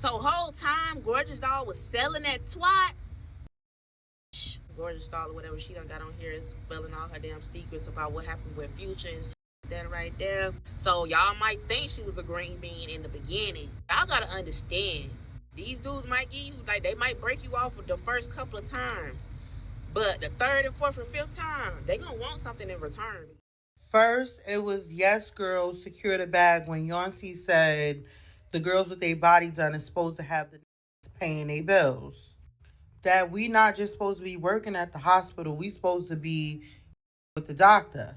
So whole time Gorgeous Doll was selling that twat. Gorgeous Doll or whatever she done got on here is spilling all her damn secrets about what happened with Future and that right there. So y'all might think she was a green bean in the beginning. Y'all gotta understand. These dudes might give you, like, they might break you off with the first couple of times. But the third and fourth and fifth time, they gonna want something in return. First, it was yes, girls, secure the bag when Yancey said the girls with their body done is supposed to have the paying their bills. That we not just supposed to be working at the hospital, we supposed to be with the doctor.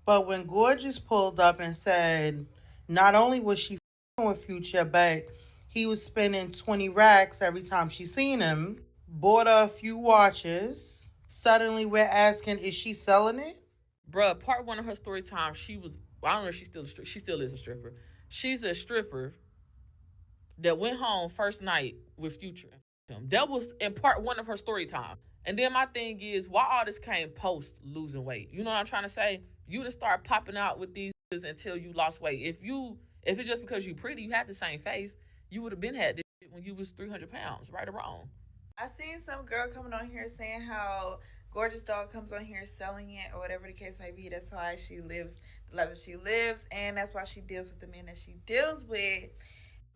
But when Gorgeous pulled up and said not only was she with Future, but he was spending 20 racks every time she seen him, bought her a few watches. Suddenly we're asking, is she selling it? Bruh, part one of her story time, she was, I don't know if she's still she still is a stripper. She's a stripper that went home first night with Future. That was in part one of her story time. And then my thing is, why all this came post losing weight? You know what I'm trying to say? You just start popping out with these until you lost weight. If it's just because you pretty, you had the same face, you would have been had this shit when you was 300 pounds, right or wrong. I seen some girl coming on here saying how Gorgeous Doll comes on here selling it or whatever the case may be. That's why she lives the life that she lives, and that's why she deals with the men that she deals with.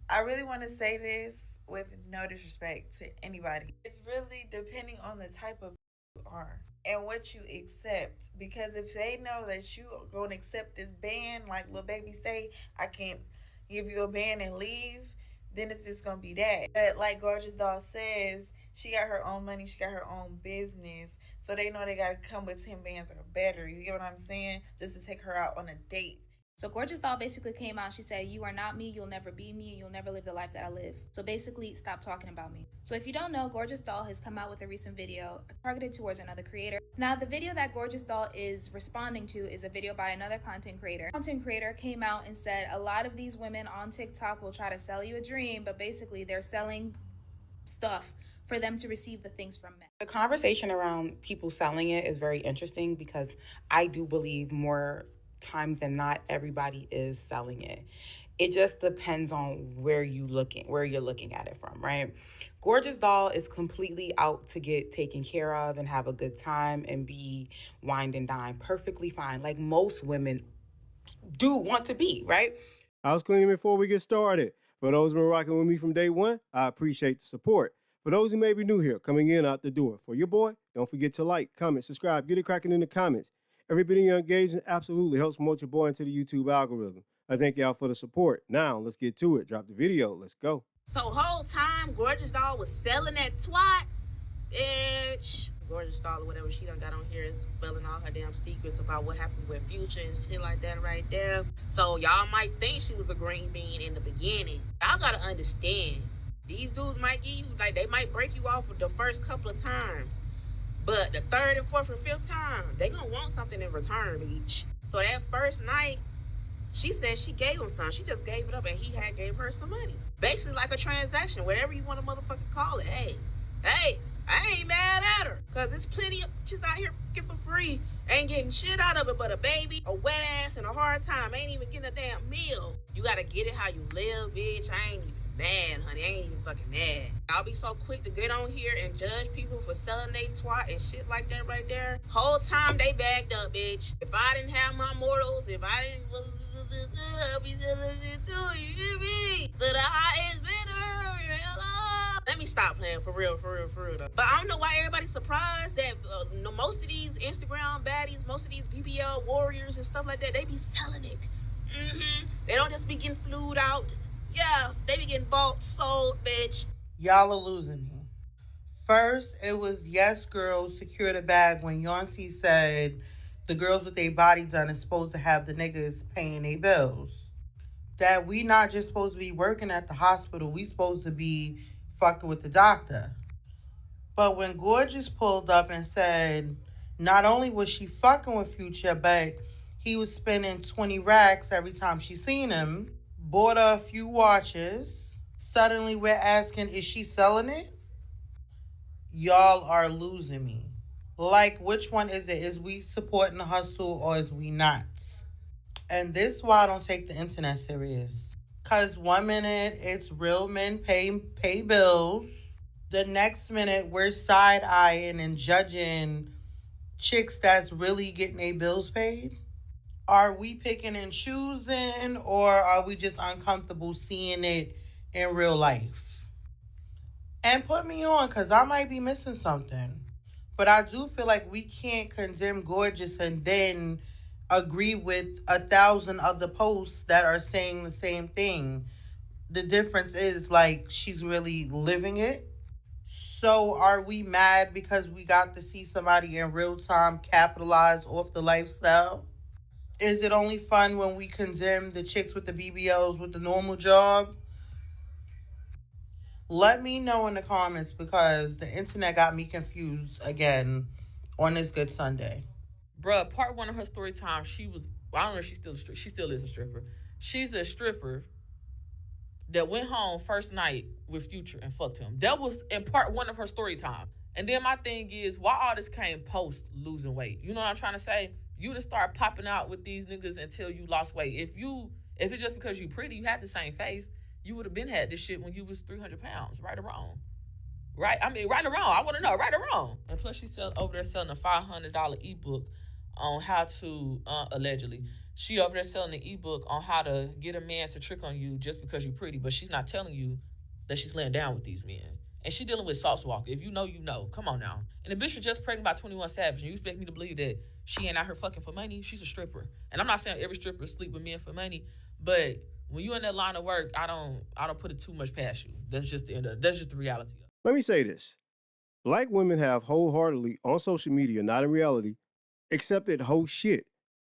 I really want to say this with no disrespect to anybody. It's really depending on the type of you are and what you accept. Because if they know that you are going to accept this ban, like Lil Baby say, I can't give you a ban and leave, then it's just going to be that. But like Gorgeous Doll says, she got her own money, she got her own business, so they know they got to come with 10 bands or better. You get what I'm saying? Just to take her out on a date. So Gorgeous Doll basically came out. She said, you are not me, you'll never be me, and you'll never live the life that I live. So basically, stop talking about me. So if you don't know, Gorgeous Doll has come out with a recent video targeted towards another creator. Now, the video that Gorgeous Doll is responding to is a video by another content creator. The content creator came out and said, a lot of these women on TikTok will try to sell you a dream, but basically they're selling stuff for them to receive the things from men. The conversation around people selling it is very interesting because I do believe more times than not everybody is selling it. It just depends on where you're looking at it from, right? Gorgeous Doll is completely out to get taken care of and have a good time and be wined and dined perfectly fine, like most women do want to be, right? House cleaning before we get started. For those who have been rocking with me from day one, I appreciate the support. For those who may be new here, coming in out the door, for your boy, don't forget to like, comment, subscribe, get it cracking in the comments. Every bit of your engagement absolutely helps promote your boy into the YouTube algorithm. I thank y'all for the support. Now, let's get to it. Drop the video. Let's go. So whole time Gorgeous Doll was selling that twat, bitch. Gorgeous Doll or whatever she done got on here is spilling all her damn secrets about what happened with Future and shit like that right there. So y'all might think she was a green bean in the beginning. Y'all gotta understand. These dudes might give you, like, they might break you off with the first couple of times. But the third and fourth and fifth time, they gonna want something in return each. So that first night, she said she gave him some. She just gave it up and he had gave her some money. Basically like a transaction, whatever you want to motherfucking call it. Hey, I ain't mad at her. Cause there's plenty of bitches out here get for free. Ain't getting shit out of it but a baby, a wet ass, and a hard time. Ain't even getting a damn meal. You gotta get it how you live, bitch. I ain't even mad, honey. I ain't even fucking mad. I'll be so quick to get on here and judge people for selling they twat and shit like that right there. Whole time they bagged up, bitch. If I didn't have my mortals, if I didn't I'll be selling it to you, me. To the highest bidder, hello. Let me stop playing for real though. But I don't know why everybody's surprised that most of these Instagram baddies, most of these BBL warriors and stuff like that, they be selling it. They don't just be getting flued out. Yeah, they be getting bought, sold, bitch. Y'all are losing me. First, it was yes, girls, secure the bag when Yancey said the girls with their body done is supposed to have the niggas paying their bills. That we not just supposed to be working at the hospital, we supposed to be fucking with the doctor. But when Gorgeous pulled up and said not only was she fucking with Future, but he was spending 20 racks every time she seen him, bought her a few watches. Suddenly we're asking, is she selling it? Y'all are losing me. Like, which one is it? Is we supporting the hustle or is we not? And this is why I don't take the internet serious. Cause 1 minute it's real men pay bills. The next minute we're side eyeing and judging chicks that's really getting their bills paid. Are we picking and choosing, or are we just uncomfortable seeing it in real life? And put me on, because I might be missing something. But I do feel like we can't condemn Gorgeous and then agree with 1,000 other posts that are saying the same thing. The difference is, like, she's really living it. So are we mad because we got to see somebody in real time capitalize off the lifestyle? Is it only fun when we condemn the chicks with the BBLs with the normal job? Let me know in the comments because the internet got me confused again on this good Sunday. Bruh, part one of her story time, she was, I don't know if she still is a stripper. She's a stripper that went home first night with Future and fucked him. That was in part one of her story time. And then my thing is, why all this came post losing weight? You know what I'm trying to say? You just start popping out with these niggas until you lost weight. If it's just because you pretty, you had the same face, you would have been had this shit when you was 300 pounds, right or wrong. Right? I mean, right or wrong. I want to know, right or wrong. And plus, she's over there selling a $500 ebook on how to, allegedly, she over there selling an ebook on how to get a man to trick on you just because you're pretty, but she's not telling you that she's laying down with these men. And she dealing with Sauce Walker. If you know, you know. Come on now. And the bitch was just pregnant by 21 Savage, and you expect me to believe that she ain't out here fucking for money? She's a stripper. And I'm not saying every stripper sleep with men for money, but when you in that line of work, I don't put it too much past you. That's just the reality of it. Let me say this. Black women have wholeheartedly on social media, not in reality, accepted whole shit.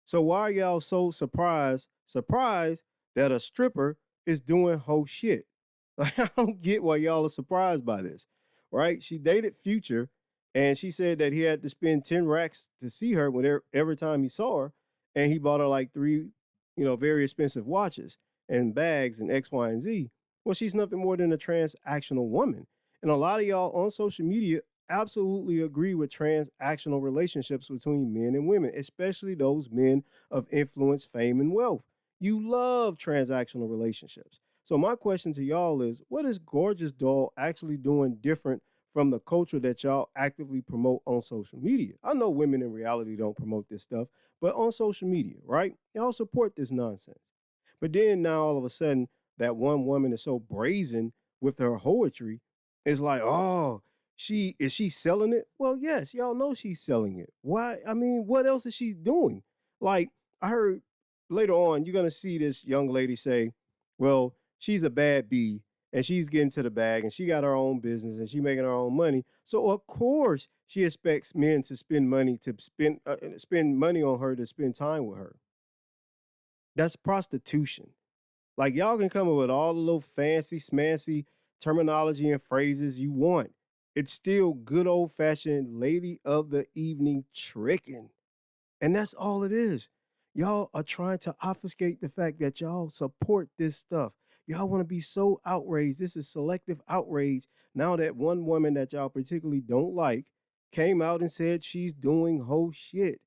So why are y'all so surprised that a stripper is doing whole shit? Like, I don't get why y'all are surprised by this, right? She dated Future, and she said that he had to spend 10 racks to see her every time he saw her, and he bought her like 3, very expensive watches and bags and X, Y, and Z. Well, she's nothing more than a transactional woman. And a lot of y'all on social media absolutely agree with transactional relationships between men and women, especially those men of influence, fame, and wealth. You love transactional relationships. So my question to y'all is, what is Gorgeous Doll actually doing different from the culture that y'all actively promote on social media? I know women in reality don't promote this stuff, but on social media, right? Y'all support this nonsense. But then now all of a sudden, that one woman is so brazen with her poetry, it's like, oh, is she selling it? Well, yes, y'all know she's selling it. Why? I mean, what else is she doing? Like, I heard later on, you're gonna see this young lady say, well, she's a bad bee and she's getting to the bag and she got her own business and she making her own money. So of course she expects men to spend money on her to spend time with her. That's prostitution. Like, y'all can come up with all the little fancy smancy terminology and phrases you want. It's still good old fashioned lady of the evening tricking. And that's all it is. Y'all are trying to obfuscate the fact that y'all support this stuff. Y'all want to be so outraged. This is selective outrage. Now that one woman that y'all particularly don't like came out and said she's doing whole shit.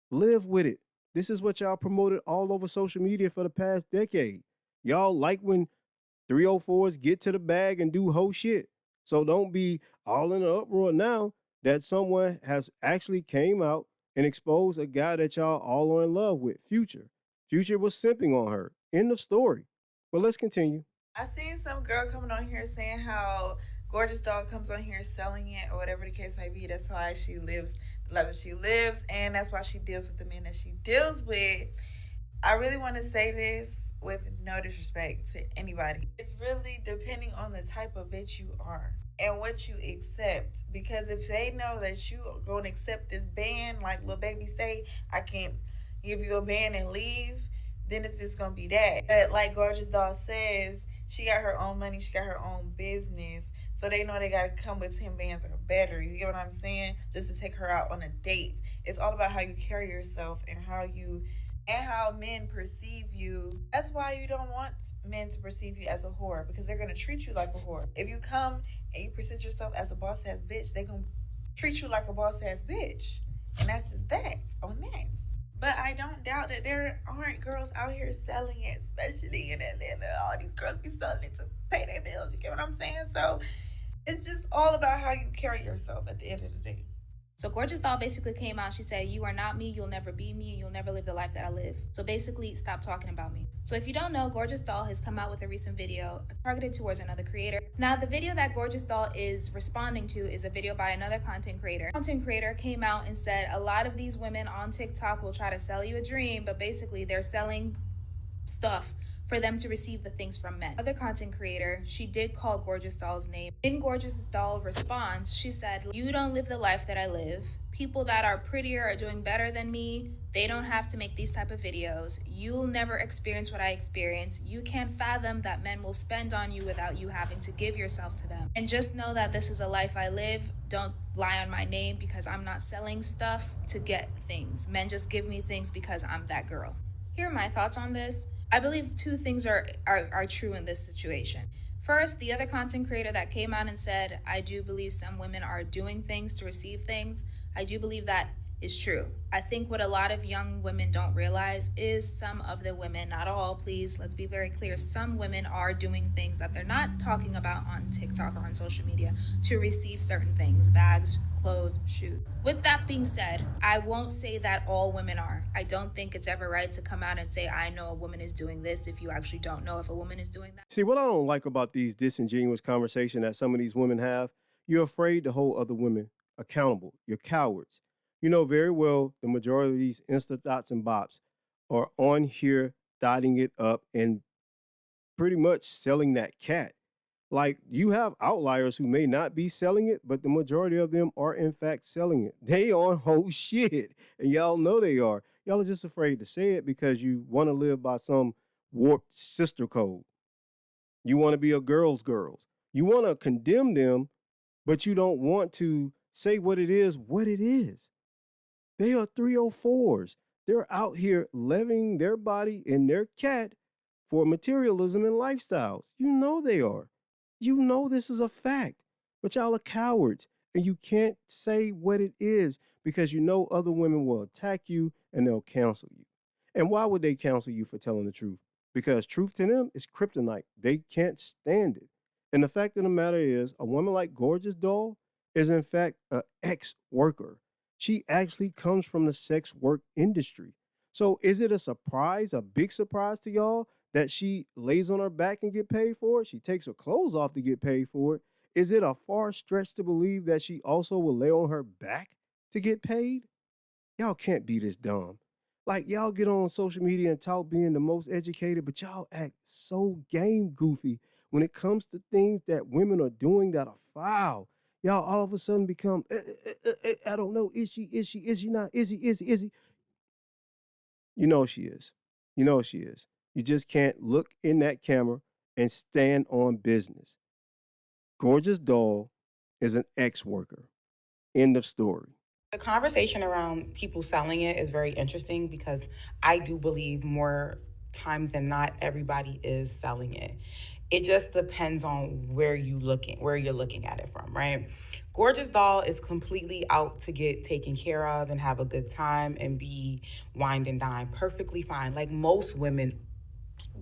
Live with it. This is what y'all promoted all over social media for the past decade. Y'all like when 304s get to the bag and do whole shit. So don't be all in an uproar now that someone has actually came out and exposed a guy that y'all all are in love with, Future. Future was simping on her. End of story. But let's continue. I seen some girl coming on here saying how Gorgeous Doll comes on here selling it or whatever the case may be. That's why she lives the life that she lives, and that's why she deals with the men that she deals with. I really want to say this with no disrespect to anybody. It's really depending on the type of bitch you are and what you accept. Because if they know that you are going to accept this ban, like Lil Baby say, I can't give you a ban and leave, then it's just going to be that. But like Gorgeous Doll says, she got her own money, she got her own business, so they know they got to come with 10 bands or better. You get what I'm saying? Just to take her out on a date. It's all about how you carry yourself and how men perceive you. That's why you don't want men to perceive you as a whore, because they're going to treat you like a whore. If you come and you present yourself as a boss-ass bitch, they're going to treat you like a boss-ass bitch. And that's just that on that. But I don't doubt that there aren't girls out here selling it, especially in Atlanta. All these girls be selling it to pay their bills. You get what I'm saying? So it's just all about how you carry yourself at the end of the day. So Gorgeous Doll basically came out. She said, "You are not me. You'll never be me. And you'll never live the life that I live. So basically, stop talking about me." So if you don't know, Gorgeous Doll has come out with a recent video targeted towards another creator. Now, the video that Gorgeous Doll is responding to is a video by another content creator. The content creator came out and said, "A lot of these women on TikTok will try to sell you a dream, but basically they're selling stuff for them to receive the things from men." Other content creator, she did call Gorgeous Doll's name. In Gorgeous Doll response, she said, "You don't live the life that I live. People that are prettier are doing better than me. They don't have to make these type of videos. You'll never experience what I experience. You can't fathom that men will spend on you without you having to give yourself to them. And just know that this is a life I live. Don't lie on my name because I'm not selling stuff to get things. Men just give me things because I'm that girl." Here are my thoughts on this. I believe two things are true in this situation. First, the other content creator that came out and said, "I do believe some women are doing things to receive things." I do believe that is true. I think what a lot of young women don't realize is some of the women, not all, please, let's be very clear, some women are doing things that they're not talking about on TikTok or on social media to receive certain things, bags, clothes, shoes. With that being said, I won't say that all women are. I don't think it's ever right to come out and say, "I know a woman is doing this," if you actually don't know if a woman is doing that. See, what I don't like about these disingenuous conversations that some of these women have, you're afraid to hold other women accountable. You're cowards. You know very well the majority of these Insta thoughts and bops are on here dotting it up and pretty much selling that cat. Like, you have outliers who may not be selling it, but the majority of them are in fact selling it. They on whole shit, and y'all know they are. Y'all are just afraid to say it because you want to live by some warped sister code. You want to be a girl's girls. You want to condemn them, but you don't want to say what it is, what it is. They are 304s. They're out here living their body and their cat for materialism and lifestyles. You know they are. You know this is a fact. But y'all are cowards and you can't say what it is because you know other women will attack you and they'll cancel you. And why would they cancel you for telling the truth? Because truth to them is kryptonite. They can't stand it. And the fact of the matter is, a woman like Gorgeous Doll is in fact an ex-worker. She actually comes from the sex work industry. So is it a surprise, a big surprise to y'all that she lays on her back and get paid for it? She takes her clothes off to get paid for it. Is it a far stretch to believe that she also will lay on her back to get paid? Y'all can't be this dumb. Like, y'all get on social media and talk being the most educated, but y'all act so game goofy when it comes to things that women are doing that are foul. Y'all all of a sudden become, I don't know, is she not, is he? You know she is. You know she is. You just can't look in that camera and stand on business. Gorgeous Doll is an ex-worker. End of story. The conversation around people selling it is very interesting because I do believe more times than not everybody is selling it. It just depends on where you're looking at it from, right? Gorgeous Doll is completely out to get taken care of and have a good time and be wined and dined perfectly fine, like most women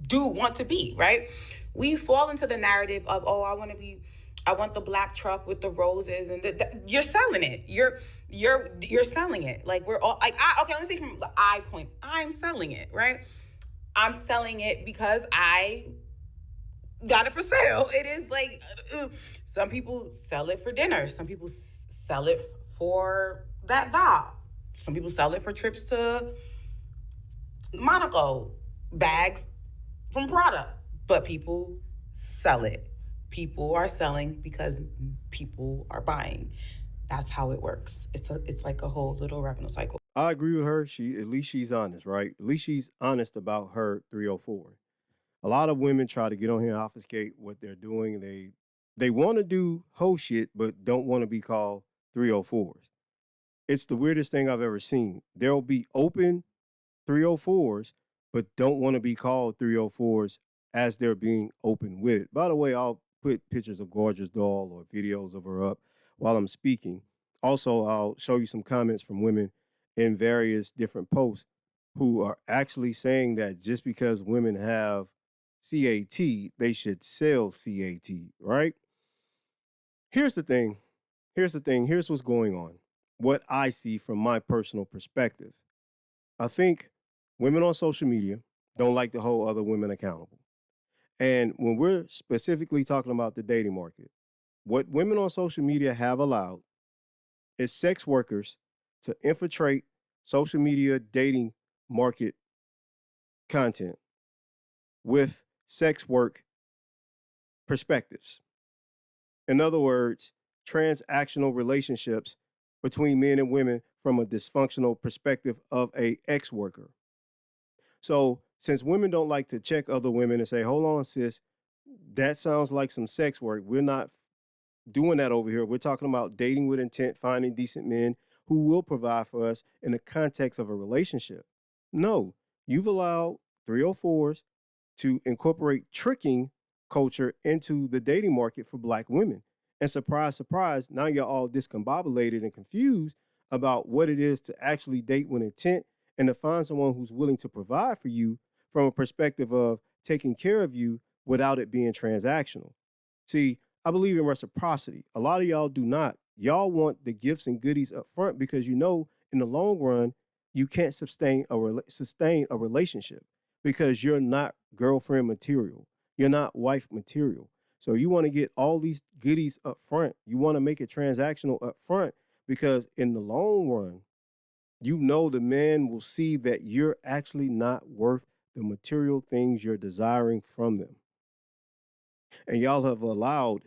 do want to be, right? We fall into the narrative of, oh, I want the black truck with the roses, and you're selling it. You're selling it. Like, we're all like, okay, let me see from the I point. I'm selling it, right? I'm selling it because I got it for sale. It is like, some people sell it for dinner. Some people sell it for that vibe. Some people sell it for trips to Monaco, bags from Prada. But people sell it. People are selling because people are buying. That's how it works. It's like a whole little revenue cycle. I agree with her. At least she's honest, right? At least she's honest about her 304. A lot of women try to get on here and obfuscate what they're doing. They want to do hoe shit, but don't want to be called 304s. It's the weirdest thing I've ever seen. There'll be open 304s, but don't want to be called 304s as they're being open with it. By the way, I'll put pictures of Gorgeous Doll or videos of her up while I'm speaking. Also, I'll show you some comments from women in various different posts who are actually saying that just because women have CAT, they should sell CAT, right? Here's the thing. Here's the thing. Here's what's going on. What I see from my personal perspective. I think women on social media don't like to hold other women accountable. And when we're specifically talking about the dating market, what women on social media have allowed is sex workers to infiltrate social media dating market content with sex work perspectives. In other words, transactional relationships between men and women from a dysfunctional perspective of a ex worker. So, since women don't like to check other women and say, hold on, sis, that sounds like some sex work. We're not doing that over here. We're talking about dating with intent, finding decent men who will provide for us in the context of a relationship. No, you've allowed 304s to incorporate tricking culture into the dating market for black women. And surprise, surprise, now you're all discombobulated and confused about what it is to actually date with intent and to find someone who's willing to provide for you from a perspective of taking care of you without it being transactional. See, I believe in reciprocity. A lot of y'all do not. Y'all want the gifts and goodies up front because you know in the long run you can't sustain a relationship because you're not girlfriend material. You're not wife material. So you want to get all these goodies up front. You want to make it transactional up front because in the long run, you know the man will see that you're actually not worth the material things you're desiring from them. And y'all have allowed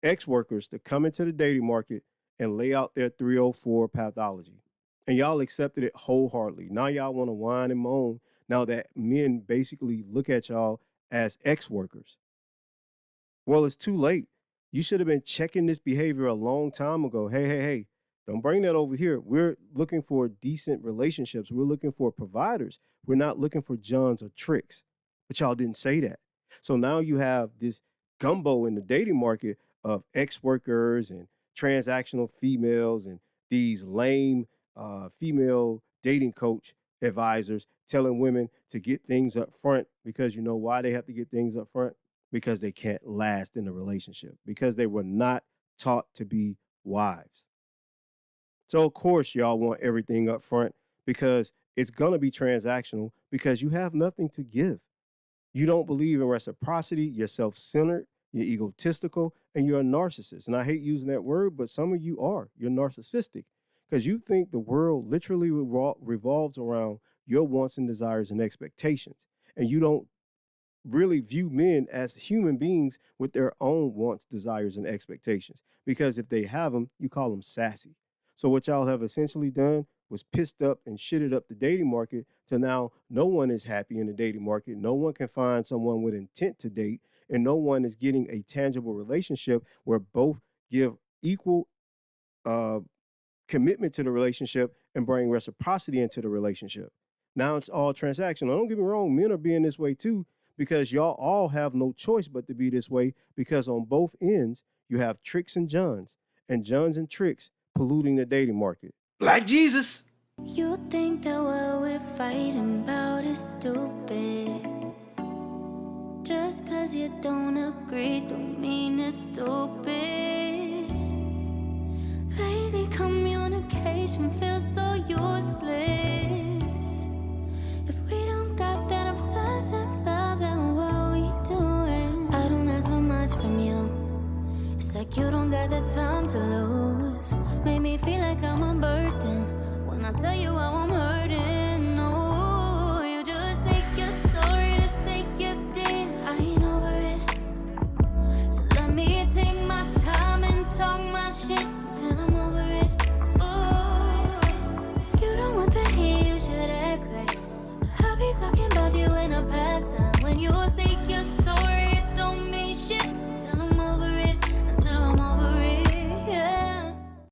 ex workers to come into the dating market and lay out their 304 pathology. And y'all accepted it wholeheartedly. Now y'all want to whine and moan now that men basically look at y'all as ex workers. Well, it's too late. You should have been checking this behavior a long time ago. Hey, don't bring that over here. We're looking for decent relationships. We're looking for providers. We're not looking for Johns or tricks. But y'all didn't say that. So now you have this gumbo in the dating market of ex workers and transactional females and these lame female dating coach advisors telling women to get things up front because you know why they have to get things up front? Because they can't last in a relationship, because they were not taught to be wives. So, of course, y'all want everything up front because it's going to be transactional because you have nothing to give. You don't believe in reciprocity, you're self centered, you're egotistical, and you're a narcissist. And I hate using that word, but some of you are. You're narcissistic because you think the world literally revolves around your wants and desires and expectations. And you don't really view men as human beings with their own wants, desires, and expectations. Because if they have them, you call them sassy. So what y'all have essentially done was pissed up and shitted up the dating market to now no one is happy in the dating market. No one can find someone with intent to date, and no one is getting a tangible relationship where both give equal commitment to the relationship and bring reciprocity into the relationship. Now it's all transactional. Don't get me wrong, men are being this way too, because y'all all have no choice but to be this way because on both ends, you have tricks and Johns and tricks polluting the dating market. Like Jesus. You think that what we're fighting about is stupid. Just cause you don't agree don't mean it's stupid. Lately communication feels so useless. If we don't got that obsessive love, then what are we doing? I don't ask for much from you. It's like you don't got the time to lose. Make me feel like I'm a burden when I tell you how I'm hurt.